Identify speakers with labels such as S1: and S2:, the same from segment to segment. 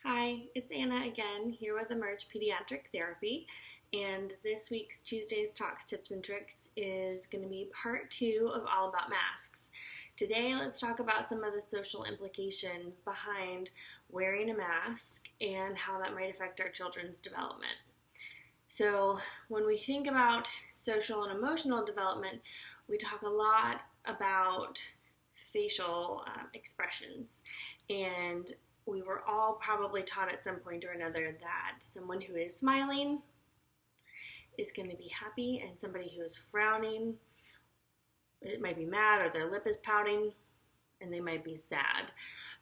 S1: Hi, it's Anna again, here with Emerge Pediatric Therapy, and this week's Tuesday's Talks, Tips, and Tricks is going to be part 2 of All About Masks. Today, let's talk about some of the social implications behind wearing a mask and how that might affect our children's development. So, when we think about social and emotional development, we talk a lot about facial expressions, and we were all probably taught at some point or another that someone who is smiling is going to be happy, and somebody who is frowning, it might be mad, or their lip is pouting, and they might be sad.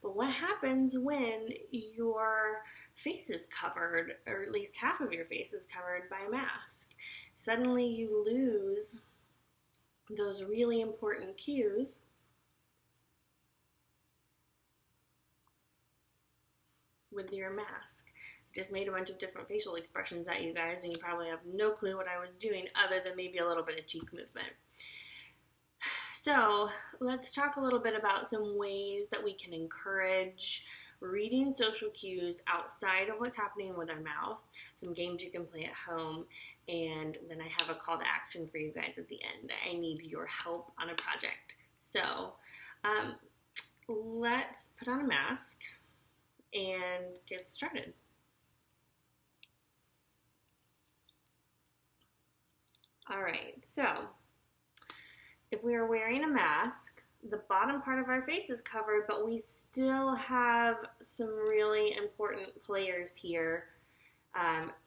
S1: But what happens when your face is covered, or at least half of your face is covered by a mask? Suddenly you lose those really important cues with your mask. I just made a bunch of different facial expressions at you guys, and you probably have no clue what I was doing other than maybe a little bit of cheek movement. So let's talk a little bit about some ways that we can encourage reading social cues outside of what's happening with our mouth, some games you can play at home, and then I have a call to action for you guys at the end. I need your help on a project. So let's put on a mask and get started. All right, so if we are wearing a mask, the bottom part of our face is covered, but we still have some really important players here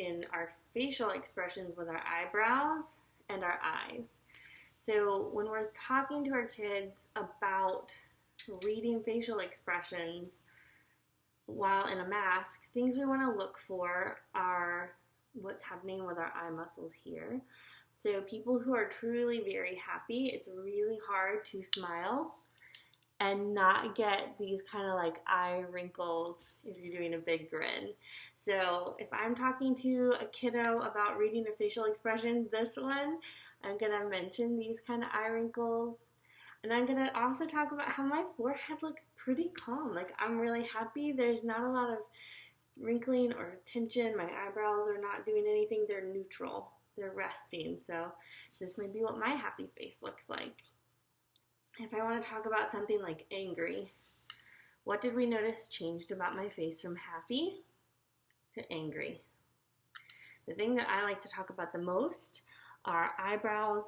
S1: in our facial expressions with our eyebrows and our eyes. So when we're talking to our kids about reading facial expressions while in a mask, things we want to look for are what's happening with our eye muscles here. So people who are truly very happy, it's really hard to smile and not get these kind of like eye wrinkles if you're doing a big grin. So if I'm talking to a kiddo about reading a facial expression, this one, I'm going to mention these kind of eye wrinkles. And I'm going to also talk about how my forehead looks pretty calm. Like, I'm really happy. There's not a lot of wrinkling or tension. My eyebrows are not doing anything. They're neutral. They're resting. So this might be what my happy face looks like. If I want to talk about something like angry, what did we notice changed about my face from happy to angry? The thing that I like to talk about the most are eyebrows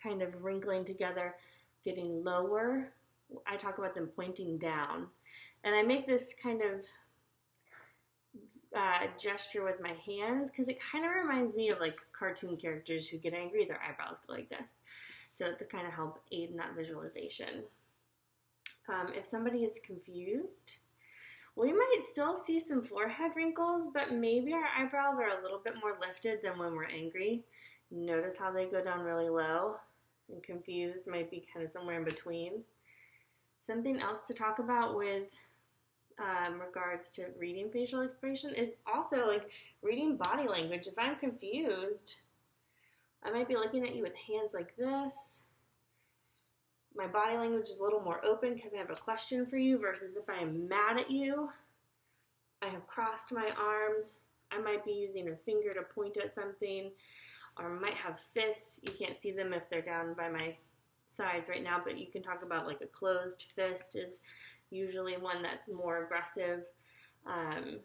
S1: kind of wrinkling together, getting lower. I talk about them pointing down. And I make this kind of gesture with my hands because it kind of reminds me of like cartoon characters who get angry, their eyebrows go like this. So to kind of help aid in that visualization. If somebody is confused, we might still see some forehead wrinkles, but maybe our eyebrows are a little bit more lifted than when we're angry. Notice how they go down really low, and confused might be kind of somewhere in between. Something else to talk about with regards to reading facial expression is also like reading body language. If I'm confused, I might be looking at you with hands like this. My body language is a little more open because I have a question for you versus if I am mad at you, I have crossed my arms. I might be using a finger to point at something, or I might have fists. You can't see them if they're down by my sides right now, but you can talk about like a closed fist is usually one that's more aggressive. And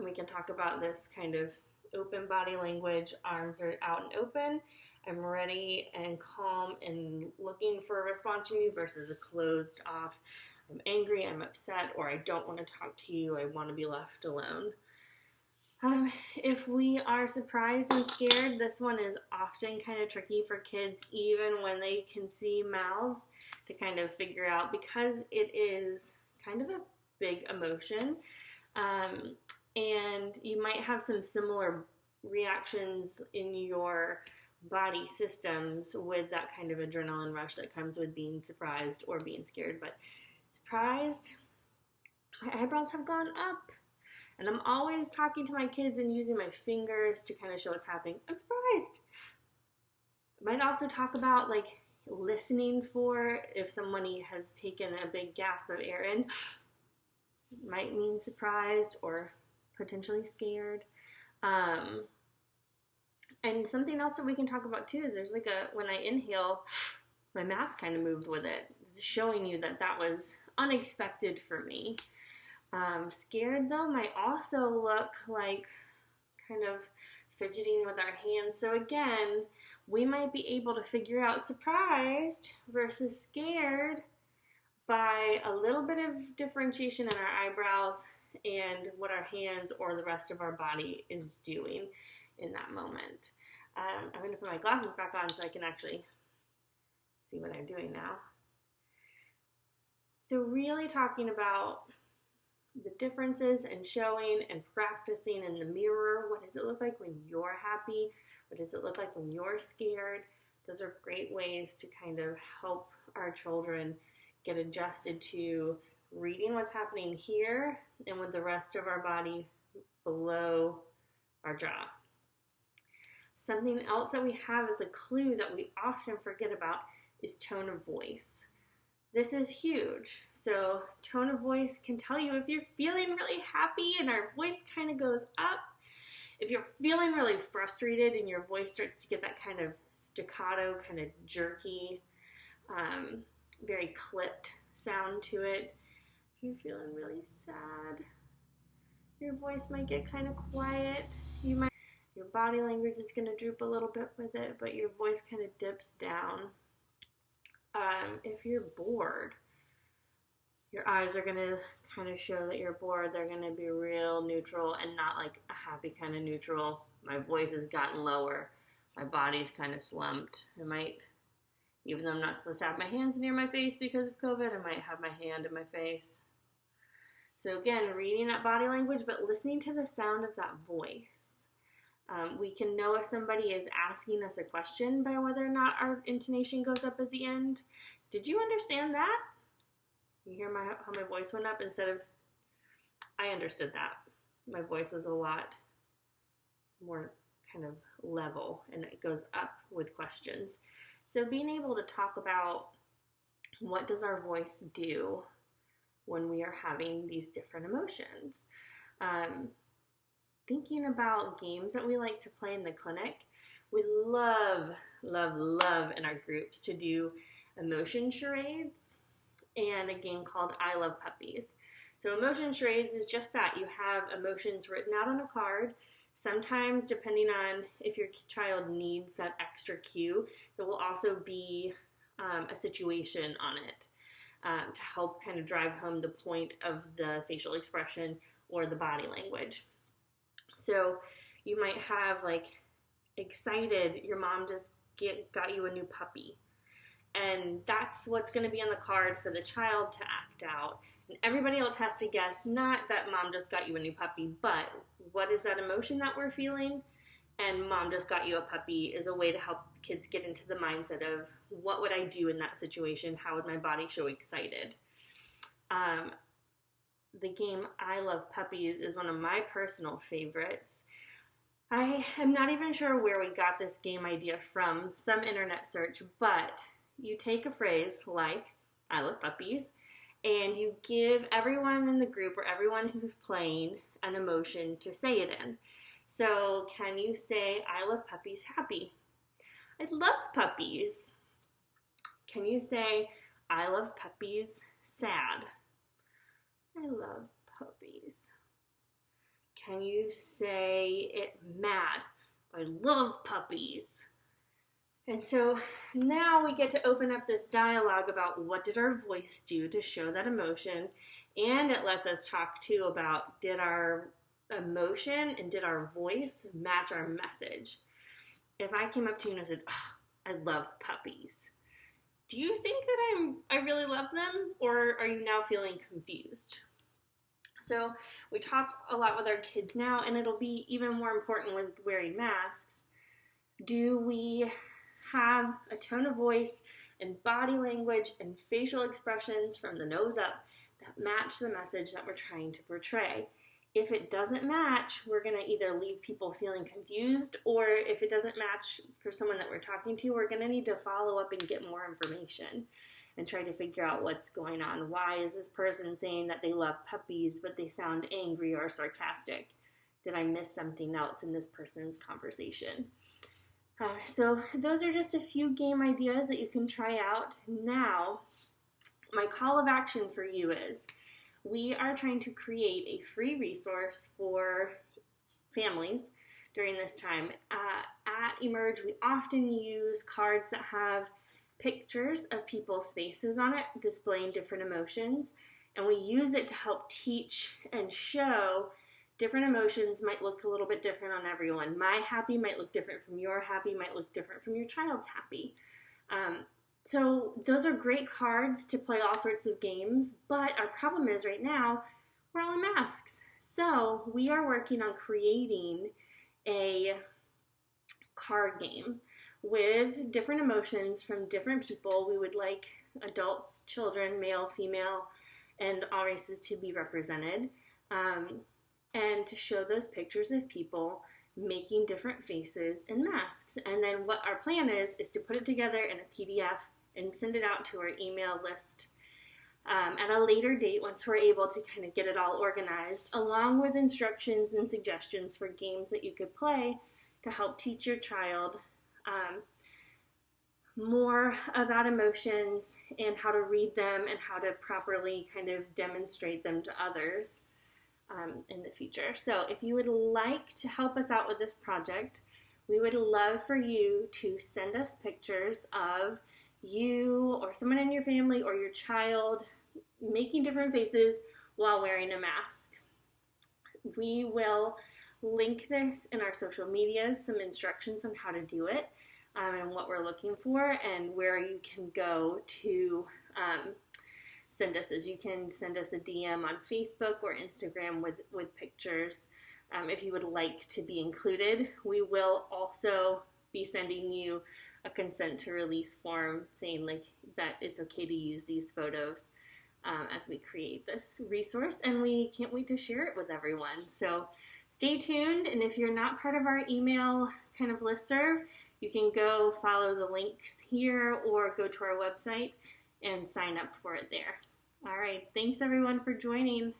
S1: we can talk about this kind of open body language. Arms are out and open. I'm ready and calm and looking for a response from you versus a closed off. I'm angry, I'm upset, or I don't want to talk to you. I want to be left alone. If we are surprised and scared, this one is often kind of tricky for kids, even when they can see mouths, to kind of figure out, because it is kind of a big emotion. And you might have some similar reactions in your body systems with that kind of adrenaline rush that comes with being surprised or being scared. But surprised, my eyebrows have gone up. And I'm always talking to my kids and using my fingers to kind of show what's happening. I'm surprised. I might also talk about like listening for if somebody has taken a big gasp of air in. Might mean surprised or potentially scared. And something else that we can talk about too is there's like when I inhale, my mask kind of moved with it. It's showing you that that was unexpected for me. Scared though might also look like kind of fidgeting with our hands. So again, we might be able to figure out surprised versus scared by a little bit of differentiation in our eyebrows and what our hands or the rest of our body is doing in that moment. I'm going to put my glasses back on so I can actually see what I'm doing now. So really talking about the differences and showing and practicing in the mirror. What does it look like when you're happy? What does it look like when you're scared? Those are great ways to kind of help our children get adjusted to reading what's happening here and with the rest of our body below our jaw. Something else that we have as a clue that we often forget about is tone of voice. This is huge. So tone of voice can tell you if you're feeling really happy and our voice kind of goes up. If you're feeling really frustrated and your voice starts to get that kind of staccato, kind of jerky, very clipped sound to it. If you're feeling really sad, your voice might get kind of quiet. Your body language is going to droop a little bit with it, but your voice kind of dips down. If you're bored, your eyes are going to kind of show that you're bored. They're going to be real neutral and not like a happy kind of neutral. My voice has gotten lower. My body's kind of slumped. I might, even though I'm not supposed to have my hands near my face because of COVID, I might have my hand in my face. So again, reading that body language, but listening to the sound of that voice. We can know if somebody is asking us a question by whether or not our intonation goes up at the end. Did you understand that? You hear how my voice went up instead of, I understood that. My voice was a lot more kind of level and it goes up with questions. So being able to talk about what does our voice do when we are having these different emotions. Thinking about games that we like to play in the clinic, we love in our groups to do emotion charades and a game called I Love Puppies. So emotion charades is just that. You have emotions written out on a card. Sometimes, depending on if your child needs that extra cue, there will also be a situation on it to help kind of drive home the point of the facial expression or the body language. So you might have like excited, your mom just got you a new puppy. And that's what's going to be on the card for the child to act out. And everybody else has to guess, not that mom just got you a new puppy, but what is that emotion that we're feeling? And mom just got you a puppy is a way to help kids get into the mindset of what would I do in that situation? How would my body show excited? The game I Love Puppies is one of my personal favorites. I am not even sure where we got this game idea from, some internet search, but you take a phrase like I love puppies and you give everyone in the group or everyone who's playing an emotion to say it in. So can you say I love puppies happy? I love puppies. Can you say I love puppies sad? I love puppies. Can you say it mad? I love puppies. And so now we get to open up this dialogue about what did our voice do to show that emotion, and it lets us talk too about did our emotion and did our voice match our message. If I came up to you and I said, oh, I love puppies, do you think that I really love them, or are you now feeling confused? So we talk a lot with our kids now, and it'll be even more important with wearing masks. Do we have a tone of voice and body language and facial expressions from the nose up that match the message that we're trying to portray? If it doesn't match, we're going to either leave people feeling confused, or if it doesn't match for someone that we're talking to, we're going to need to follow up and get more information. and try to figure out what's going on. Why is this person saying that they love puppies, but they sound angry or sarcastic? Did I miss something else in this person's conversation? So those are just a few game ideas that you can try out. Now, my call of action for you is, we are trying to create a free resource for families during this time. At Emerge, we often use cards that have pictures of people's faces on it, displaying different emotions, and we use it to help teach and show different emotions might look a little bit different on everyone. My happy might look different from your happy, might look different from your child's happy. So those are great cards to play all sorts of games, but our problem is right now, we're all in masks. So we are working on creating a card game with different emotions from different people. We would like adults, children, male, female, and all races to be represented, and to show those pictures of people making different faces and masks. And then what our plan is to put it together in a PDF and send it out to our email list at a later date once we're able to kind of get it all organized, along with instructions and suggestions for games that you could play to help teach your child more about emotions and how to read them and how to properly kind of demonstrate them to others in the future. So if you would like to help us out with this project, we would love for you to send us pictures of you or someone in your family or your child making different faces while wearing a mask. We will link this in our social medias, some instructions on how to do it, and what we're looking for, and where you can go to send us. As you can send us a DM on Facebook or Instagram with pictures if you would like to be included. We will also be sending you a consent to release form saying that it's okay to use these photos as we create this resource, and we can't wait to share it with everyone. So stay tuned, and if you're not part of our email kind of listserv, you can go follow the links here or go to our website and sign up for it there. All right, thanks everyone for joining.